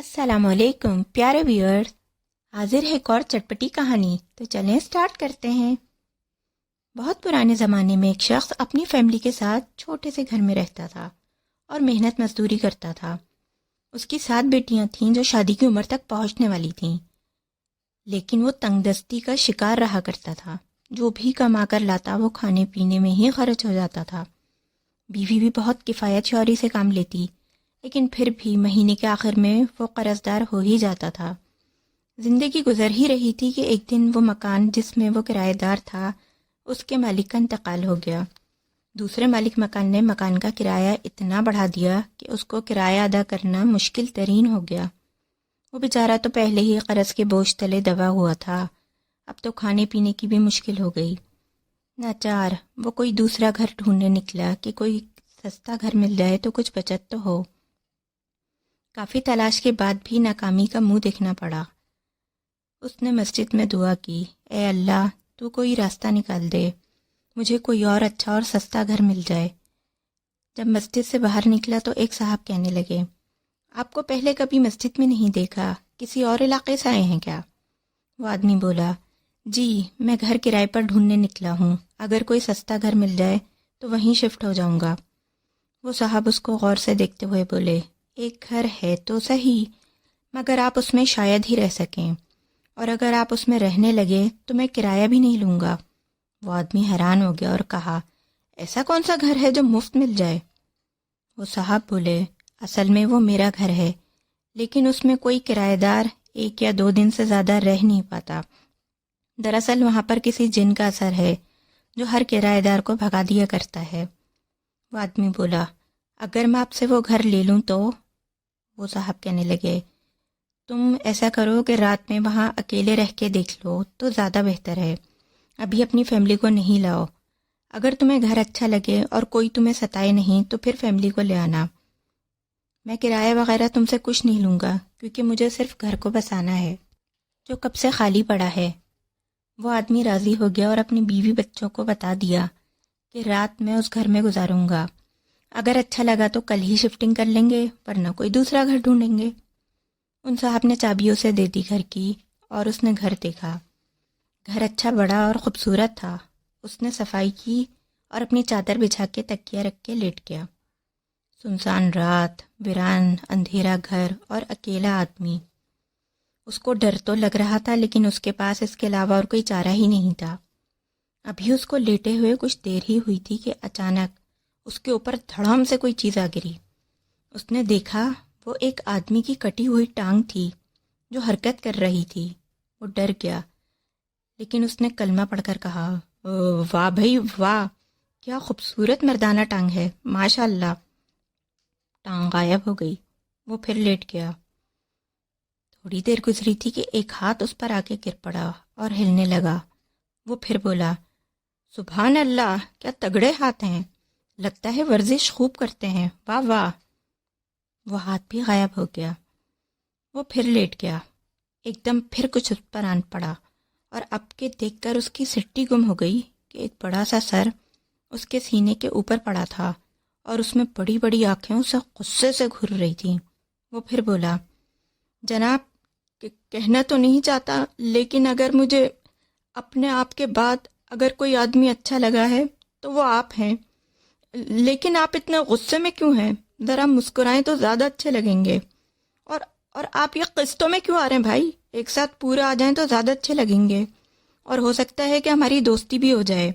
السلام علیکم پیارے ویورز، حاضر ہے ایک اور چٹپٹی کہانی، تو چلیں سٹارٹ کرتے ہیں۔ بہت پرانے زمانے میں ایک شخص اپنی فیملی کے ساتھ چھوٹے سے گھر میں رہتا تھا اور محنت مزدوری کرتا تھا۔ اس کی 7 بیٹیاں تھیں جو شادی کی عمر تک پہنچنے والی تھیں، لیکن وہ تنگ دستی کا شکار رہا کرتا تھا۔ جو بھی کما کر لاتا وہ کھانے پینے میں ہی خرچ ہو جاتا تھا۔ بیوی بھی بہت کفایت شوری سے کام لیتی، لیکن پھر بھی مہینے کے آخر میں وہ قرض دار ہو ہی جاتا تھا۔ زندگی گزر ہی رہی تھی کہ ایک دن وہ مکان جس میں وہ کرایہ دار تھا اس کے مالک کا انتقال ہو گیا۔ دوسرے مالک مکان نے مکان کا کرایہ اتنا بڑھا دیا کہ اس کو کرایہ ادا کرنا مشکل ترین ہو گیا۔ وہ بیچارہ تو پہلے ہی قرض کے بوجھ تلے دبا ہوا تھا، اب تو کھانے پینے کی بھی مشکل ہو گئی۔ ناچار وہ کوئی دوسرا گھر ڈھونڈنے نکلا کہ کوئی سستا گھر مل جائے تو کچھ بچت تو ہو۔ کافی تلاش کے بعد بھی ناکامی کا منہ دیکھنا پڑا۔ اس نے مسجد میں دعا کی، اے اللہ تو کوئی راستہ نکال دے، مجھے کوئی اور اچھا اور سستا گھر مل جائے۔ جب مسجد سے باہر نکلا تو ایک صاحب کہنے لگے، آپ کو پہلے کبھی مسجد میں نہیں دیکھا، کسی اور علاقے سے آئے ہیں کیا؟ وہ آدمی بولا، جی میں گھر کرائے پر ڈھونڈنے نکلا ہوں، اگر کوئی سستا گھر مل جائے تو وہیں شفٹ ہو جاؤں گا۔ وہ صاحب اس کو غور سے دیکھتے ہوئے بولے، ایک گھر ہے تو صحیح، مگر آپ اس میں شاید ہی رہ سکیں، اور اگر آپ اس میں رہنے لگے تو میں کرایہ بھی نہیں لوں گا۔ وہ آدمی حیران ہو گیا اور کہا، ایسا کون سا گھر ہے جو مفت مل جائے؟ وہ صاحب بولے، اصل میں وہ میرا گھر ہے، لیکن اس میں کوئی کرایہ دار 1 یا 2 دن سے زیادہ رہ نہیں پاتا۔ دراصل وہاں پر کسی جن کا اثر ہے جو ہر کرایہ دار کو بھگا دیا کرتا ہے۔ وہ آدمی بولا، اگر میں آپ سے وہ گھر لے لوں تو؟ وہ صاحب کہنے لگے، تم ایسا کرو کہ رات میں وہاں اکیلے رہ کے دیکھ لو تو زیادہ بہتر ہے، ابھی اپنی فیملی کو نہیں لاؤ۔ اگر تمہیں گھر اچھا لگے اور کوئی تمہیں ستائے نہیں تو پھر فیملی کو لے آنا۔ میں کرایہ وغیرہ تم سے کچھ نہیں لوں گا، کیونکہ مجھے صرف گھر کو بسانا ہے جو کب سے خالی پڑا ہے۔ وہ آدمی راضی ہو گیا اور اپنی بیوی بچوں کو بتا دیا کہ رات میں اس گھر میں گزاروں گا، اگر اچھا لگا تو کل ہی شفٹنگ کر لیں گے، ورنہ کوئی دوسرا گھر ڈھونڈیں گے۔ ان صاحب نے چابیوں سے دے دی گھر کی، اور اس نے گھر دیکھا۔ گھر اچھا بڑا اور خوبصورت تھا۔ اس نے صفائی کی اور اپنی چادر بچھا کے تکیہ رکھ کے لیٹ گیا۔ سنسان رات، ویران اندھیرا گھر اور اکیلا آدمی۔ اس کو ڈر تو لگ رہا تھا، لیکن اس کے پاس اس کے علاوہ اور کوئی چارہ ہی نہیں تھا۔ ابھی اس کو لیٹے ہوئے کچھ دیر ہی ہوئی تھی کہ اچانک اس کے اوپر دھڑام سے کوئی چیز آ گری۔ اس نے دیکھا وہ ایک آدمی کی کٹی ہوئی ٹانگ تھی جو حرکت کر رہی تھی۔ وہ ڈر گیا، لیکن اس نے کلمہ پڑھ کر کہا، واہ بھائی واہ، کیا خوبصورت مردانہ ٹانگ ہے، ماشاء اللہ۔ ٹانگ غائب ہو گئی۔ وہ پھر لیٹ گیا۔ تھوڑی دیر گزری تھی کہ ایک ہاتھ اس پر آ کے گر پڑا اور ہلنے لگا۔ وہ پھر بولا، سبحان اللہ، کیا تگڑے ہاتھ ہیں، لگتا ہے ورزش خوب کرتے ہیں، واہ واہ۔ وہ ہاتھ بھی غائب ہو گیا۔ وہ پھر لیٹ گیا۔ ایک دم پھر کچھ اس پر آن پڑا، اور اب کے دیکھ کر اس کی سٹی گم ہو گئی کہ ایک بڑا سا سر اس کے سینے کے اوپر پڑا تھا، اور اس میں بڑی بڑی آنکھیں اسے غصے سے گھور رہی تھیں۔ وہ پھر بولا، جناب کہنا تو نہیں چاہتا، لیکن اگر مجھے اپنے آپ کے بعد اگر کوئی آدمی اچھا لگا ہے تو وہ آپ ہیں، لیکن آپ اتنے غصے میں کیوں ہیں؟ ذرا مسکرائیں تو زیادہ اچھے لگیں گے۔ اور آپ یہ قسطوں میں کیوں آ رہے ہیں بھائی؟ ایک ساتھ پورے آ جائیں تو زیادہ اچھے لگیں گے، اور ہو سکتا ہے کہ ہماری دوستی بھی ہو جائے۔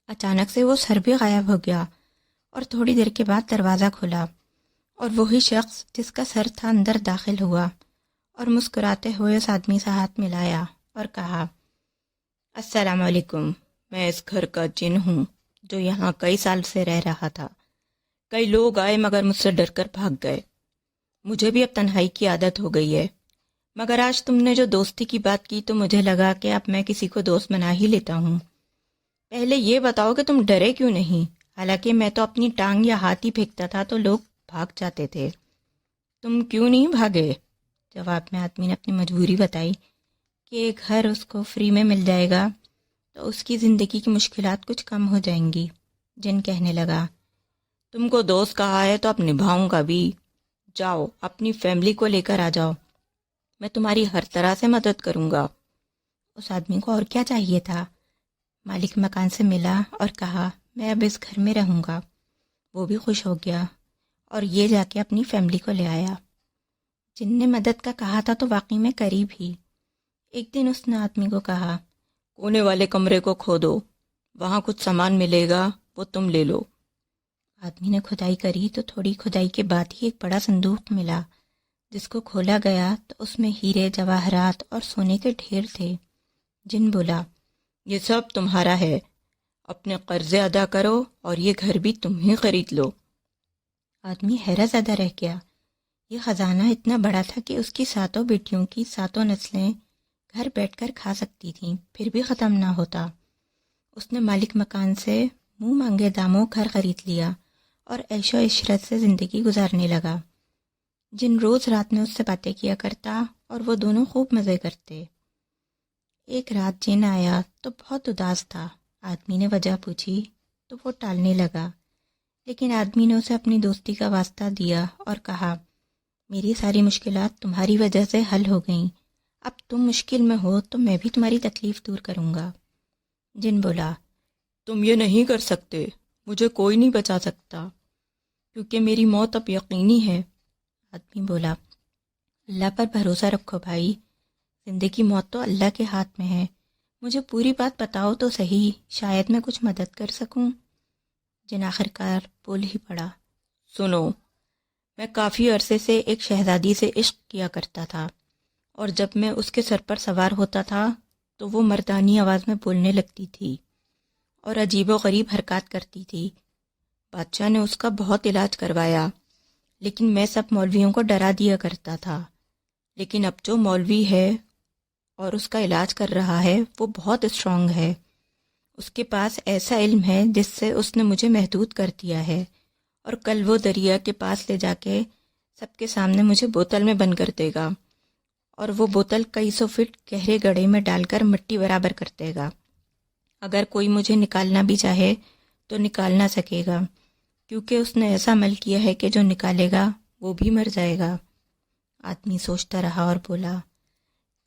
اچانک سے وہ سر بھی غائب ہو گیا، اور تھوڑی دیر کے بعد دروازہ کھلا، اور وہی شخص جس کا سر تھا اندر داخل ہوا، اور مسکراتے ہوئے اس آدمی سے ہاتھ ملایا اور کہا، السلام علیکم، میں اس گھر کا جن ہوں جو یہاں کئی سال سے رہ رہا تھا۔ کئی لوگ آئے مگر مجھ سے ڈر کر بھاگ گئے۔ مجھے بھی اب تنہائی کی عادت ہو گئی ہے، مگر آج تم نے جو دوستی کی بات کی تو مجھے لگا کہ اب میں کسی کو دوست بنا ہی لیتا ہوں۔ پہلے یہ بتاؤ کہ تم ڈرے کیوں نہیں؟ حالانکہ میں تو اپنی ٹانگ یا ہاتھ ہی پھینکتا تھا تو لوگ بھاگ جاتے تھے، تم کیوں نہیں بھاگے؟ جواب میں آدمی نے اپنی مجبوری بتائی کہ ایک گھر اس کو فری میں مل جائے گا تو اس کی زندگی کی مشکلات کچھ کم ہو جائیں گی۔ جن کہنے لگا، تم کو دوست کہا ہے تو اب نبھاؤں گا بھی، جاؤ اپنی فیملی کو لے کر آ جاؤ، میں تمہاری ہر طرح سے مدد کروں گا۔ اس آدمی کو اور کیا چاہیے تھا؟ مالک مکان سے ملا اور کہا میں اب اس گھر میں رہوں گا۔ وہ بھی خوش ہو گیا اور یہ جا کے اپنی فیملی کو لے آیا۔ جن نے مدد کا کہا تھا تو واقعی میں قریب ہی۔ ایک دن اس نے آدمی کو کہا کونے والے کمرے کو کھودو، وہاں کچھ سامان ملے گا، وہ تم لے لو۔ آدمی نے کھدائی کری تو تھوڑی کھدائی کے بعد ہی ایک بڑا صندوق ملا، جس کو کھولا گیا تو اس میں ہیرے، جواہرات اور سونے کے ڈھیر تھے۔ جن بولا یہ سب تمہارا ہے، اپنے قرضے ادا کرو اور یہ گھر بھی تم ہی خرید لو۔ آدمی حیرت زدہ رہ گیا۔ یہ خزانہ اتنا بڑا تھا کہ اس کی 7 بیٹیوں کی 7 نسلیں گھر بیٹھ کر کھا سکتی تھیں، پھر بھی ختم نہ ہوتا۔ اس نے مالک مکان سے منہ مانگے داموں گھر خرید لیا اور عیش و عشرت سے زندگی گزارنے لگا۔ جن روز رات میں اس سے باتیں کیا کرتا اور وہ دونوں خوب مزے کرتے۔ ایک رات جن آیا تو بہت اداس تھا۔ آدمی نے وجہ پوچھی تو وہ ٹالنے لگا، لیکن آدمی نے اسے اپنی دوستی کا واسطہ دیا اور کہا میری ساری مشکلات تمہاری وجہ سے حل ہو گئیں، اب تم مشکل میں ہو تو میں بھی تمہاری تکلیف دور کروں گا۔ جن بولا تم یہ نہیں کر سکتے، مجھے کوئی نہیں بچا سکتا کیونکہ میری موت اب یقینی ہے۔ آدمی بولا اللہ پر بھروسہ رکھو بھائی، زندگی موت تو اللہ کے ہاتھ میں ہے، مجھے پوری بات بتاؤ تو صحیح، شاید میں کچھ مدد کر سکوں۔ جن آخرکار بول ہی پڑا سنو، میں کافی عرصے سے ایک شہزادی سے عشق کیا کرتا تھا، اور جب میں اس کے سر پر سوار ہوتا تھا تو وہ مردانی آواز میں بولنے لگتی تھی اور عجیب و غریب حرکات کرتی تھی۔ بادشاہ نے اس کا بہت علاج کروایا، لیکن میں سب مولویوں کو ڈرا دیا کرتا تھا، لیکن اب جو مولوی ہے اور اس کا علاج کر رہا ہے وہ بہت اسٹرانگ ہے، اس کے پاس ایسا علم ہے جس سے اس نے مجھے محدود کر دیا ہے، اور کل وہ دریا کے پاس لے جا کے سب کے سامنے مجھے بوتل میں بند کر دے گا، اور وہ بوتل کئی 100 فٹ گہرے گڑھے میں ڈال کر مٹی برابر کر دے گا۔ اگر کوئی مجھے نکالنا بھی چاہے تو نکال نہ سکے گا، کیونکہ اس نے ایسا عمل کیا ہے کہ جو نکالے گا وہ بھی مر جائے گا۔ آدمی سوچتا رہا اور بولا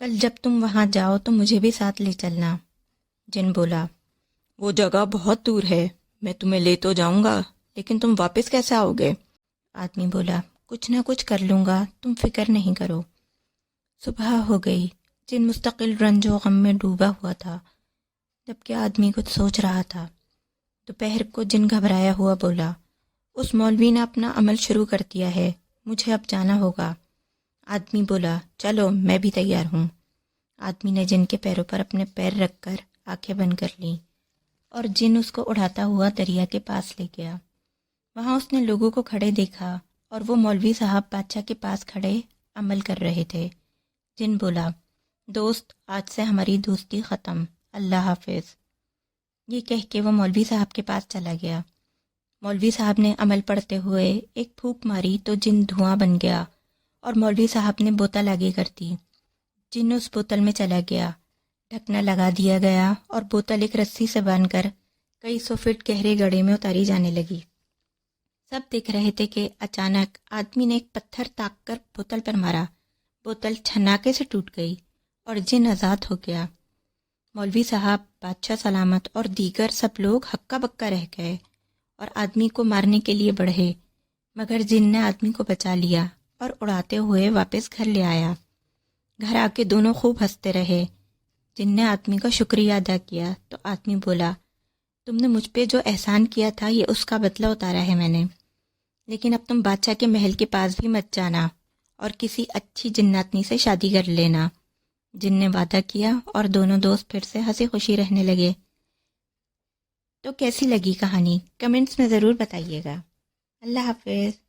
کل جب تم وہاں جاؤ تو مجھے بھی ساتھ لے چلنا۔ جن بولا وہ جگہ بہت دور ہے، میں تمہیں لے تو جاؤں گا، لیکن تم واپس کیسے آؤ گے؟ آدمی بولا کچھ نہ کچھ کر لوں گا، تم فکر نہیں کرو۔ صبح ہو گئی۔ جن مستقل رنج و غم میں ڈوبا ہوا تھا، جبکہ آدمی کچھ سوچ رہا تھا۔ دوپہر کو جن گھبرایا ہوا بولا اس مولوی نے اپنا عمل شروع کر دیا ہے، مجھے اب جانا ہوگا۔ آدمی بولا چلو میں بھی تیار ہوں۔ آدمی نے جن کے پیروں پر اپنے پیر رکھ کر آنکھیں بند کر لیں اور جن اس کو اڑاتا ہوا دریا کے پاس لے گیا۔ وہاں اس نے لوگوں کو کھڑے دیکھا اور وہ مولوی صاحب بادشاہ کے پاس کھڑے عمل کر رہے تھے۔ جن بولا دوست آج سے ہماری دوستی ختم، اللہ حافظ۔ یہ کہہ کے وہ مولوی صاحب کے پاس چلا گیا۔ مولوی صاحب نے عمل پڑھتے ہوئے ایک پھونک ماری تو جن دھواں بن گیا اور مولوی صاحب نے بوتل آگے کر دی۔ جن اس بوتل میں چلا گیا، ڈھکنا لگا دیا گیا اور بوتل ایک رسی سے باندھ کر کئی 100 فٹ گہرے گڑھے میں اتاری جانے لگی۔ سب دیکھ رہے تھے کہ اچانک آدمی نے ایک پتھر تاک کر بوتل پر مارا، بوتل چھناکے سے ٹوٹ گئی اور جن آزاد ہو گیا۔ مولوی صاحب، بادشاہ سلامت اور دیگر سب لوگ ہکا بکا رہ گئے اور آدمی کو مارنے کے لیے بڑھے، مگر جن نے آدمی کو بچا لیا اور اڑاتے ہوئے واپس گھر لے آیا۔ گھر آ کے دونوں خوب ہنستے رہے۔ جن نے آدمی کا شکریہ ادا کیا تو آدمی بولا تم نے مجھ پہ جو احسان کیا تھا یہ اس کا بدلہ اتارا ہے میں نے، لیکن اب تم بادشاہ کے محل کے پاس بھی مت جانا اور کسی اچھی جناتنی سے شادی کر لینا۔ جن نے وعدہ کیا اور دونوں دوست پھر سے ہنسی خوشی رہنے لگے۔ تو کیسی لگی کہانی؟ کمنٹس میں ضرور بتائیے گا۔ اللہ حافظ۔